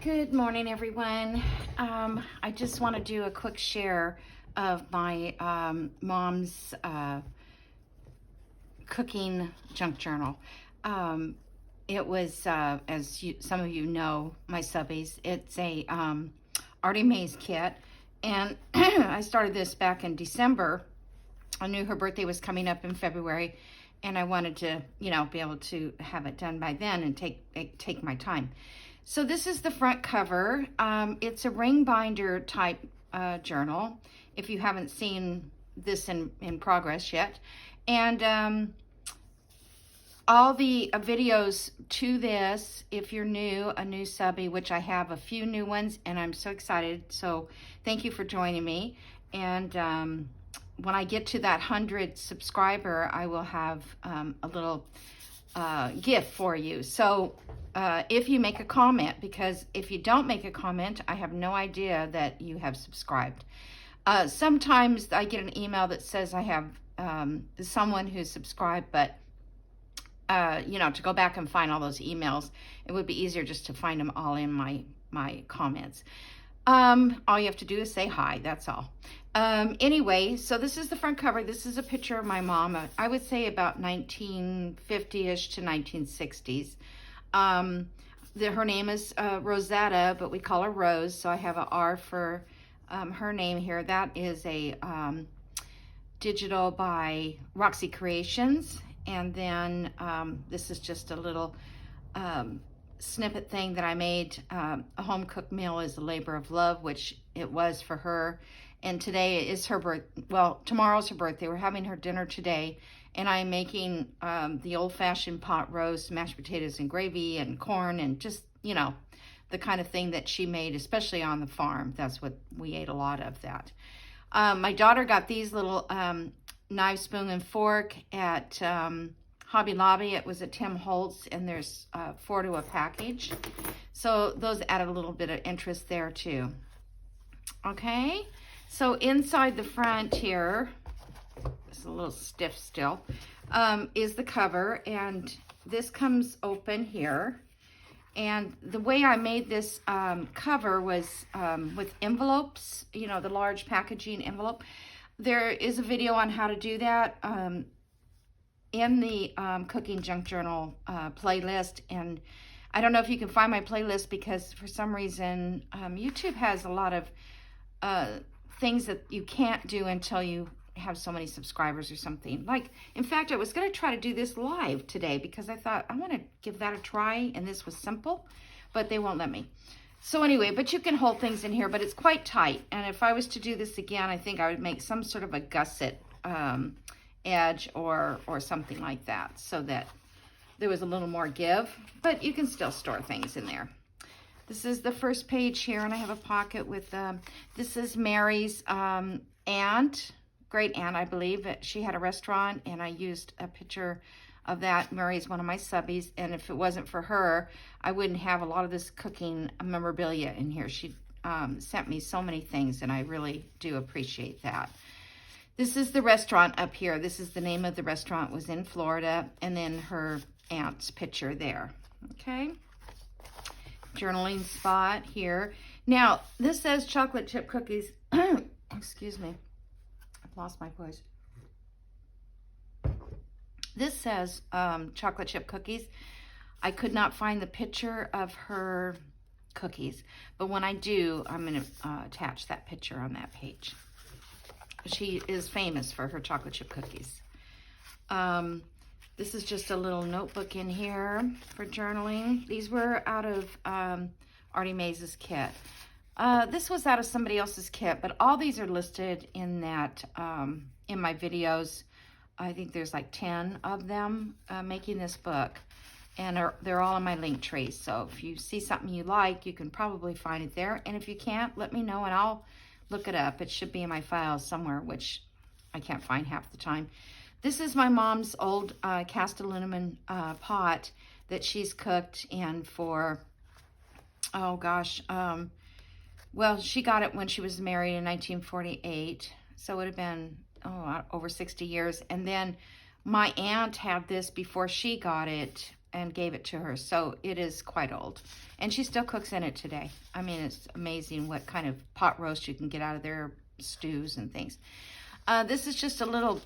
Good morning, everyone. I just want to do a quick share of my mom's cooking junk journal. It was, some of you know, my subbies. It's a ArtyMaze kit, and I started this back in December. I knew her birthday was coming up in February, and I wanted to, be able to have it done by then and take my time. So this is the front cover. It's a ring binder type journal, if you haven't seen this in progress yet. And all the videos to this, if you're new, a new subby, which I have a few new ones, and I'm so excited. So thank you for joining me. And when I get to that 100 subscriber, I will have a little gift for you. So if you make a comment, because if you don't make a comment, I have no idea that you have subscribed. Sometimes I get an email that says I have someone who's subscribed, but to go back and find all those emails, it would be easier just to find them all in my comments. All you have to do is say hi, that's all. Anyway, so this is the front cover. This is a picture of my mom. I would say about 1950-ish to 1960s. Her name is Rosetta, but we call her Rose, so I have an R for her name here. That is a digital by Roxy Creations. And then this is just a little snippet thing that I made. A home cooked meal is a labor of love, which it was for her. And today is her tomorrow's her birthday. We're having her dinner today. And I'm making the old-fashioned pot roast, mashed potatoes and gravy and corn and just, the kind of thing that she made, especially on the farm. That's what we ate, a lot of that. My daughter got these little knife, spoon, and fork at Hobby Lobby. It was at Tim Holtz, and there's 4 to a package. So those added a little bit of interest there too. Okay, so inside the front here, it's a little stiff still, is the cover, and this comes open here. And the way I made this cover was with envelopes, the large packaging envelope. There is a video on how to do that in the Cooking Junk Journal playlist. And I don't know if you can find my playlist, because for some reason YouTube has a lot of things that you can't do until you have so many subscribers or something. Like, in fact, I was going to try to do this live today because I thought I want to give that a try, and this was simple, but they won't let me. So anyway, but you can hold things in here, but it's quite tight. And if I was to do this again, I think I would make some sort of a gusset edge or something like that, so that there was a little more give, but you can still store things in there. This is the first page here, and I have a pocket with, this is Mary's aunt, great aunt, I believe. She had a restaurant, and I used a picture of that. Mary's one of my subbies, and if it wasn't for her, I wouldn't have a lot of this cooking memorabilia in here. She sent me so many things, and I really do appreciate that. This is the restaurant up here. This is the name of the restaurant, was in Florida, and then her aunt's picture there. Okay, journaling spot here. Now, this says chocolate chip cookies. Excuse me, I've lost my voice. This says chocolate chip cookies. I could not find the picture of her cookies, but when I do, I'm going to attach that picture on that page. She is famous for her chocolate chip cookies. This is just a little notebook in here for journaling. These were out of ArtyMaze's kit. This was out of somebody else's kit, but all these are listed in that in my videos. I think there's like 10 of them making this book, and they're all in my link tree. So if you see something you like, you can probably find it there. And if you can't, let me know and I'll look it up. It should be in my files somewhere, which I can't find half the time. This is my mom's old cast aluminum pot that she's cooked in for, oh gosh, well, she got it when she was married in 1948. So it would have been over 60 years. And then my aunt had this before she got it and gave it to her. So it is quite old. And she still cooks in it today. I mean, it's amazing what kind of pot roast you can get out of their stews and things. This is just a little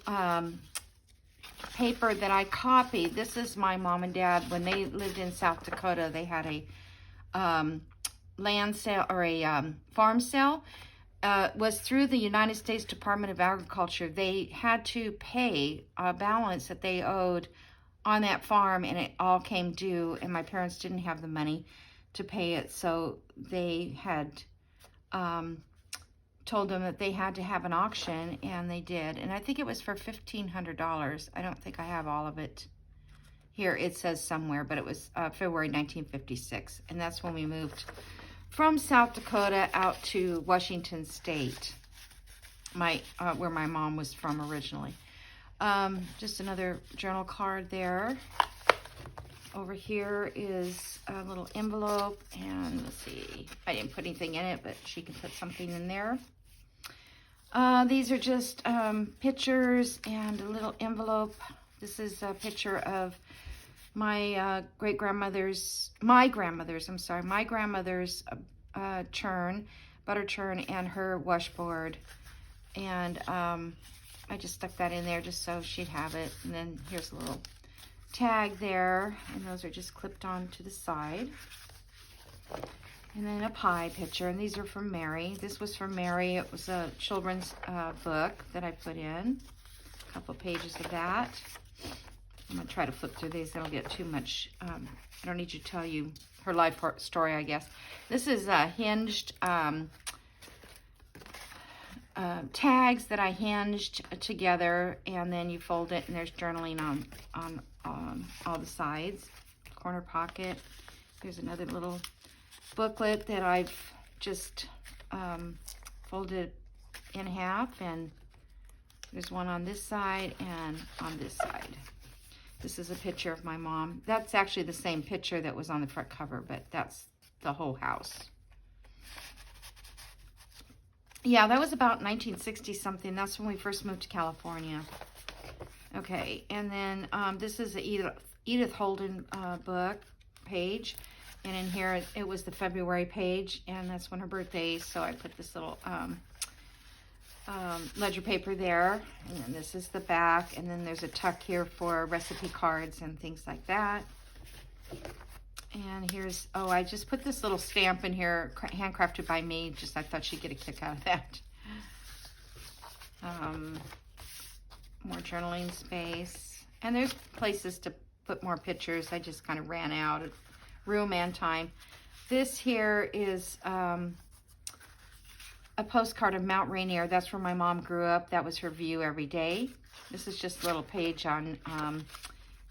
paper that I copied. This is my mom and dad. When they lived in South Dakota, they had a land sale or a farm sale. Was through the United States Department of Agriculture. They had to pay a balance that they owed on that farm, and it all came due, and my parents didn't have the money to pay it, so they had told them that they had to have an auction, and they did, and I think it was for $1,500. I don't think I have all of it here. It says somewhere, but it was February 1956, and that's when we moved from South Dakota out to Washington State, where my mom was from originally. Just another journal card there. Over here is a little envelope, and let's see, I didn't put anything in it, but she can put something in there. These are just pictures and a little envelope. This is a picture of my grandmother's churn, butter churn, and her washboard. And I just stuck that in there just so she'd have it. And then here's a little tag there, and those are just clipped on to the side. And then a pie picture, and these are from Mary. This was from Mary. It was a children's book that I put in. A couple pages of that. I'm going to try to flip through these. It'll get too much. I don't need to tell you her life story, I guess. This is hinged tags that I hinged together, and then you fold it, and there's journaling on all the sides. Corner pocket. Here's another little booklet that I've just folded in half, and there's one on this side and on this side. This is a picture of my mom. That's actually the same picture that was on the front cover, but that's the whole house. Yeah, that was about 1960 something. That's when we first moved to California. Okay, and then this is the Edith Holden book page. And in here, it was the February page, and that's when her birthday is, so I put this little ledger paper there. And then this is the back, and then there's a tuck here for recipe cards and things like that. And here's, oh, I just put this little stamp in here, handcrafted by me. Just, I thought she'd get a kick out of that. More journaling space. And there's places to put more pictures. I just kind of ran out of room and time. This here is a postcard of Mount Rainier. That's where my mom grew up. That was her view every day. This is just a little page on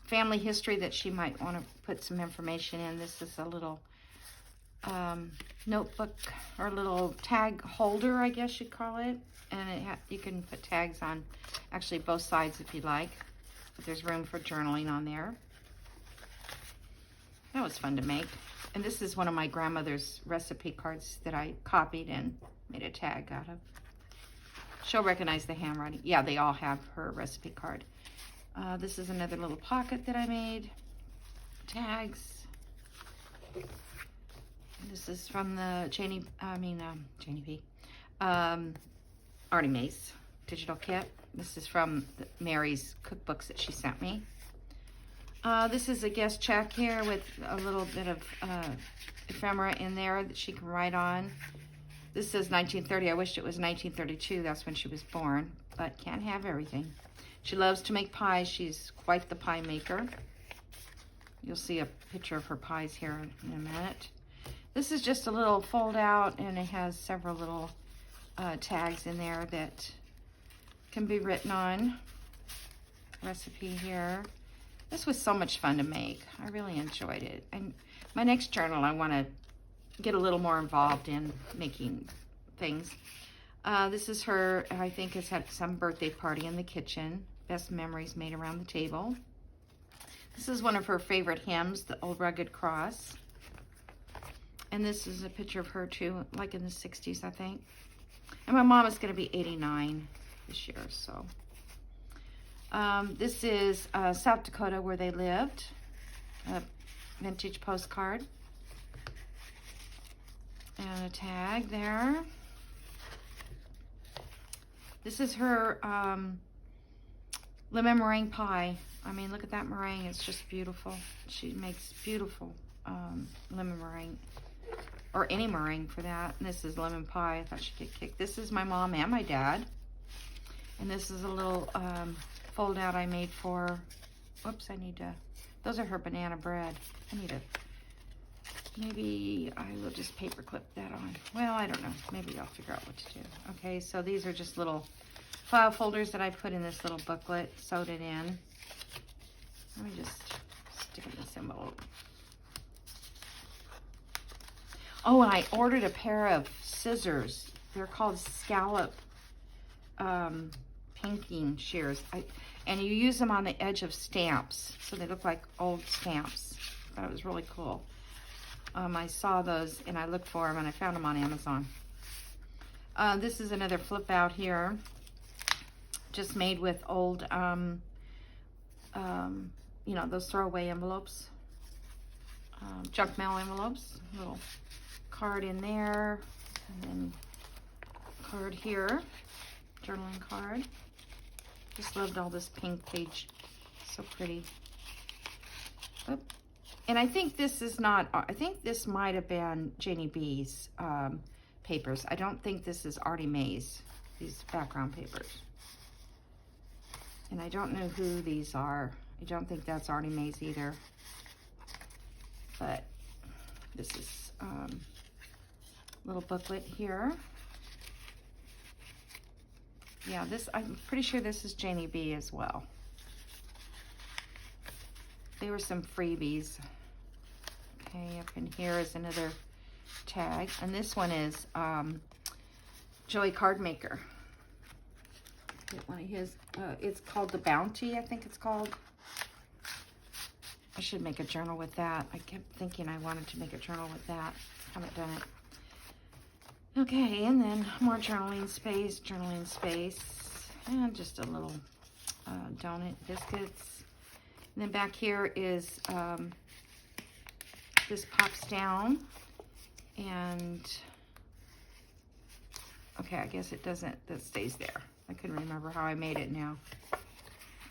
family history that she might want to put some information in. This is a little notebook or little tag holder, I guess you'd call it. And you can put tags on actually both sides if you'd like. But there's room for journaling on there. That was fun to make. And this is one of my grandmother's recipe cards that I copied and made a tag out of. She'll recognize the handwriting. Yeah, they all have her recipe card. This is another little pocket that I made. Tags. This is from the ArtyMaze digital kit. This is from Mary's cookbooks that she sent me. This is a guest check here with a little bit of ephemera in there that she can write on. This says 1930. I wished it was 1932. That's when she was born, but can't have everything. She loves to make pies. She's quite the pie maker. You'll see a picture of her pies here in a minute. This is just a little fold out, and it has several little tags in there that can be written on. Recipe here. This was so much fun to make. I really enjoyed it. And my next journal, I want to get a little more involved in making things. This is her, I think, has had some birthday party in the kitchen. Best memories made around the table. This is one of her favorite hymns, the Old Rugged Cross. And this is a picture of her too, like in the 60s, I think. And my mom is going to be 89 this year, so. This is South Dakota, where they lived. a vintage postcard. And a tag there. This is her lemon meringue pie. I mean, look at that meringue. It's just beautiful. She makes beautiful lemon meringue. Or any meringue for that. And this is lemon pie. I thought she'd get kicked. This is my mom and my dad. And this is a little fold out I made for, whoops, I need to, those are her banana bread. I need to, maybe I will just paper clip that on. Well, I don't know. Maybe I'll figure out what to do. Okay, so these are just little file folders that I put in this little booklet, sewed it in. Let me just stick in this envelope. Oh, and I ordered a pair of scissors. They're called scallop pinking shears. And you use them on the edge of stamps. So they look like old stamps. I thought it was really cool. I saw those and I looked for them and I found them on Amazon. This is another flip out here. Just made with old, you know, those throwaway envelopes. Junk mail envelopes. Little card in there. And then card here. Journaling card. Just loved all this pink page. So pretty. Oop. And I think this is not, I think this might have been Janie B's papers. I don't think this is ArtyMaze, these background papers. And I don't know who these are. I don't think that's ArtyMaze either. But this is a little booklet here. Yeah, this, I'm pretty sure this is Janie B as well. There were some freebies. Okay, up in here is another tag. And this one is Joey Cardmaker. Get one of his, it's called The Bounty, I think it's called. I should make a journal with that. I kept thinking I wanted to make a journal with that. Haven't done it. Okay, and then more journaling space, and just a little donut biscuits. And then back here is, this pops down, and, okay, I guess it doesn't, that stays there. I couldn't remember how I made it now.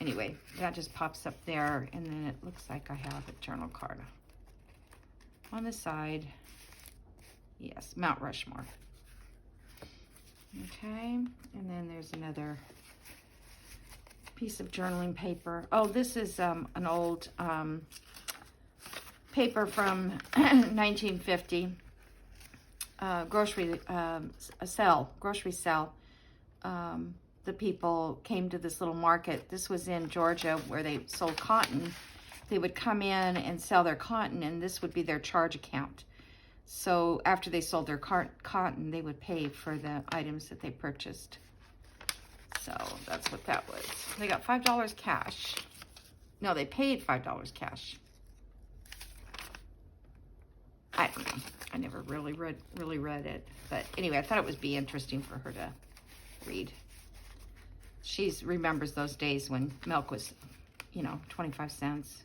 Anyway, that just pops up there, and then it looks like I have a journal card. On the side, yes, Mount Rushmore. Okay, and then there's another piece of journaling paper. Oh, this is an old paper from 1950. Grocery sell. The people came to this little market. This was in Georgia where they sold cotton. They would come in and sell their cotton, and this would be their charge account. So after they sold their cotton, they would pay for the items that they purchased. So that's what that was. They got $5 cash. No, they paid $5 cash. I don't know. I never really read it. But anyway, I thought it would be interesting for her to read. She remembers those days when milk was, you know, 25 cents.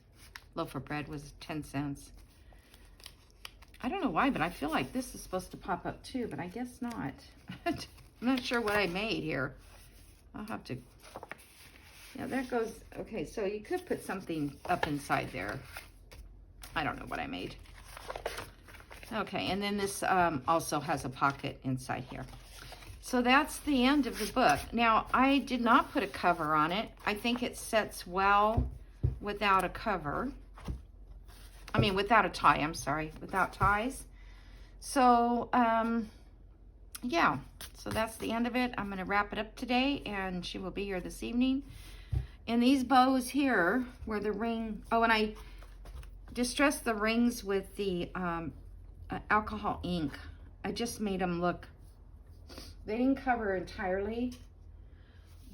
Loaf of bread was 10 cents. I don't know why, but I feel like this is supposed to pop up too, but I guess not. I'm not sure what I made here. I'll have to, yeah, there goes, okay, so you could put something up inside there. I don't know what I made. Okay, and then this also has a pocket inside here. So that's the end of the book. Now, I did not put a cover on it. I think it sets well without a cover. I mean, without a tie, I'm sorry, without ties. So, yeah, so that's the end of it. I'm going to wrap it up today, and she will be here this evening. And these bows here, where the ring, oh, and I distressed the rings with the alcohol ink. I just made them look, they didn't cover entirely,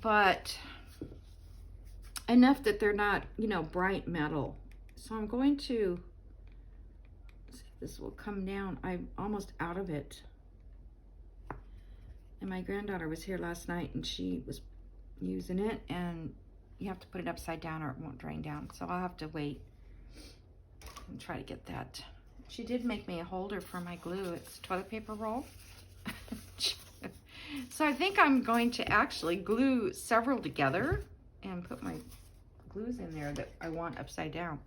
but enough that they're not, you know, bright metal. So I'm going to see if this will come down. I'm almost out of it. And my granddaughter was here last night and she was using it, and you have to put it upside down or it won't drain down. So I'll have to wait and try to get that. She did make me a holder for my glue. It's toilet paper roll. So I think I'm going to actually glue several together and put my glues in there that I want upside down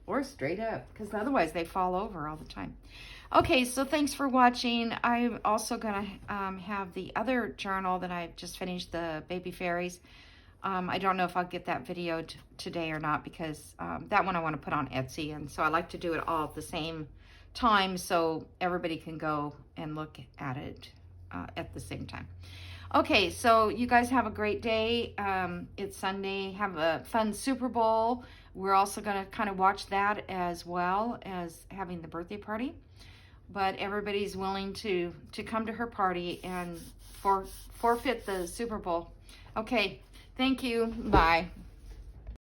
or straight up, because otherwise they fall over all the time. Okay, so thanks for watching. I'm also gonna have the other journal that I just finished, the baby fairies. I don't know if I'll get that video today or not, because that one I want to put on Etsy, and so I like to do it all at the same time so everybody can go and look at it at the same time. Okay, so you guys have a great day. It's Sunday. Have a fun Super Bowl. We're also going to kind of watch that as well as having the birthday party. But everybody's willing to come to her party and forfeit the Super Bowl. Okay, thank you. Bye.